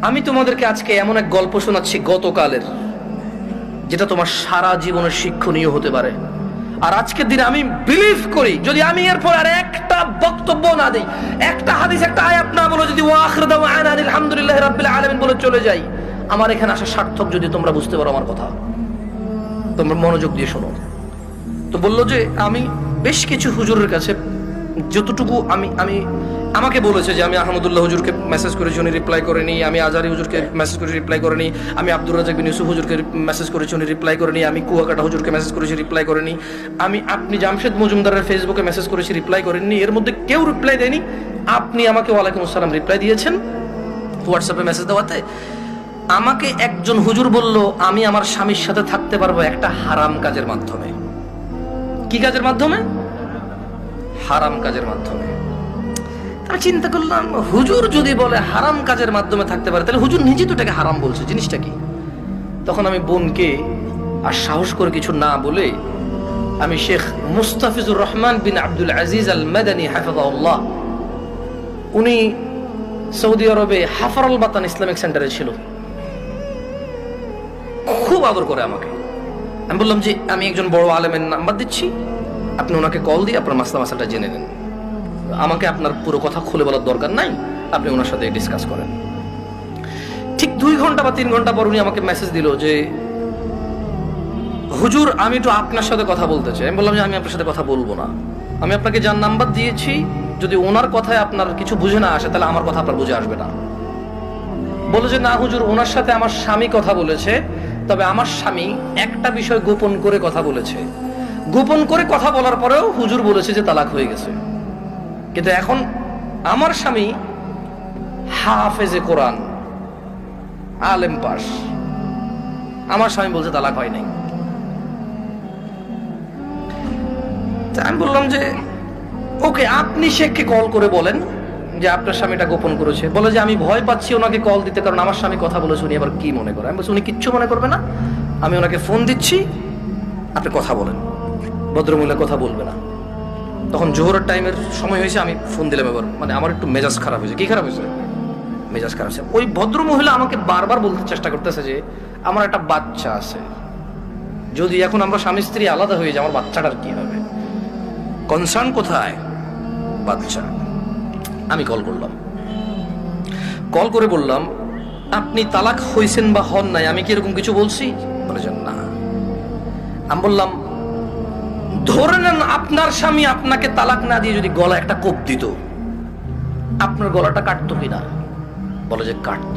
আমি তোমাদেরকে আজকে এমন এক গল্প শোনাচ্ছি গতকালের, যেটা তোমার সারা জীবনের শিক্ষণীয় হতে পারে। আর আজকের দিনে আমি বিলিভ করি, যদি আমি এরপর আর একটা বক্তব্য না দিই, একটা হাদিস, একটা আয়াত না বলে, যদি ওয়া আখিরু দাওয়ানা আলহামদুলিল্লাহি রাব্বিল আলামিন বলে চলে যাই, আমার এখানে আসা সার্থক। যদি তোমরা বুঝতে পারো আমার কথা, তোমরা মনোযোগ দিয়ে শোনো। তো বললো যে আমি বেশ কিছু হুজুরের কাছে যতটুকু আমাকে বলেছে যে আমি আহমদুল্লাহ হুজুরকে মেসেজ করেছি, উনি রিপ্লাই করেনি। আমি আজারি হুজুরকে মেসেজ করেছি, রিপ্লাই করেনি। আমি আব্দুর রাজাক বিন ইউসুফ হুজুরকে মেসেজ করেছি, উনি রিপ্লাই করেনি। আমি কুয়াকাটা হুজুরকে মেসেজ করেছি, রিপ্লাই করেনি। আপনি জামশেদ মজুমদারের ফেসবুকে মেসেজ করেছি, রিপ্লাই করেননি। এর মধ্যে কেউ রিপ্লাই দেয়নি। আপনি আমাকে ওয়ালাইকুম আসসালাম রিপ্লাই দিয়েছেন হোয়াটসঅ্যাপে মেসেজ দেওয়াতে। আমাকে একজন হুজুর বলল আমি আমার স্বামীর সাথে থাকতে পারবো একটা হারাম কাজের মাধ্যমে। কি কাজের মাধ্যমে? হারাম কাজের মাধ্যমে। আমি চিন্তা করলাম, হুজুর যদি বলে হারাম কাজের মাধ্যমে থাকতে পারে, তাহলে হুজুর নিজে তো এটাকে হারাম বলছে, জিনিসটা কি? তখন আমি বোনকে আর সাহস করে কিছু না বলে আমি শেখ মুস্তাফিজুর রহমান বিন আব্দুল আজিজ আল মাদানী হাফিজাহুল্লাহ, উনি সৌদি আরবে হাফারুল বাতান ইসলামিক সেন্টারে ছিল, খুব আদর করে আমাকে। আমি বললাম যে আমি একজন বড় আলেমের নাম্বার দিচ্ছি, আপনি ওনাকে কল দিয়ে আপনার মাসালাটা জেনে নেন। আমাকে আপনার পুরো কথা খুলে বলার দরকার নাই, আপনি ওনার সাথে ডিসকাস করেন। ঠিক 2 ঘন্টা বা 3 ঘন্টা পর উনি আমাকে মেসেজ দিল যে হুজুর আমি একটু আপনার সাথে কথা বলতে চাই। আমি বললাম যে আমি আপনার সাথে কথা বলবো না, আমি আপনাকে যার নাম্বার দিয়েছি, যদি ওনার কথায় আপনার কিছু বুঝে না আসে, তাহলে আমার কথা আপনার বুঝে আসবে না। বলে যে না হুজুর, ওনার সাথে আমার স্বামী কথা বলেছে, তবে আমার স্বামী একটা বিষয় গোপন করে কথা বলেছে। গোপন করে কথা বলার পরেও হুজুর বলেছে যে তালাক হয়ে গেছে। কিন্তু এখন আমার স্বামী হাফেজে কোরআন, আলেম পাস, আমার স্বামী বলছে তালাক হয় নাই। আমি বললাম যে ওকে, আপনি শেখকে কল করে বলেন যে আপনার স্বামীটা গোপন করেছে। বলে যে আমি ভয় পাচ্ছি ওনাকে কল দিতে, কারণ আমার স্বামী কথা বলেছে, উনি আবার কি মনে করে। আমি বলছি উনি কিচ্ছু মনে করবে না, আমি ওনাকে ফোন দিচ্ছি, আপনি কথা বলেন। ভদ্রমহিলা কথা বলবে না। তখন জোহরের টাইমের সময় হয়েছে, আমি ফোন দিলাম। এবার মানে আমার একটু মেজাজ খারাপ হয়েছে। কি খারাপ হয়েছে? মেজাজ খারাপ হয়েছে। ওই ভদ্রমহিলা আমাকে বারবার বলতে চেষ্টা করতেছে যে আমার একটা বাচ্চা আছে, যদি এখন আমরা স্বামী স্ত্রী আলাদা হয়ে যাই, আমার বাচ্চাটার কি হবে? কনসার্ন কোথায়? বাচ্চা। আমি কল করলাম, কল করে বললাম আপনি তালাক হয়েছেন বা হন নাই, আমি কি এরকম কিছু বলছি? বলেছেন না। আমি বললাম ধরে নেন আপনার স্বামী আপনাকে তালাক না দিয়ে যদি গলা একটা কোপ দিত, আপনার গলাটা কাটতো কিনা? বলে যে কাটতো।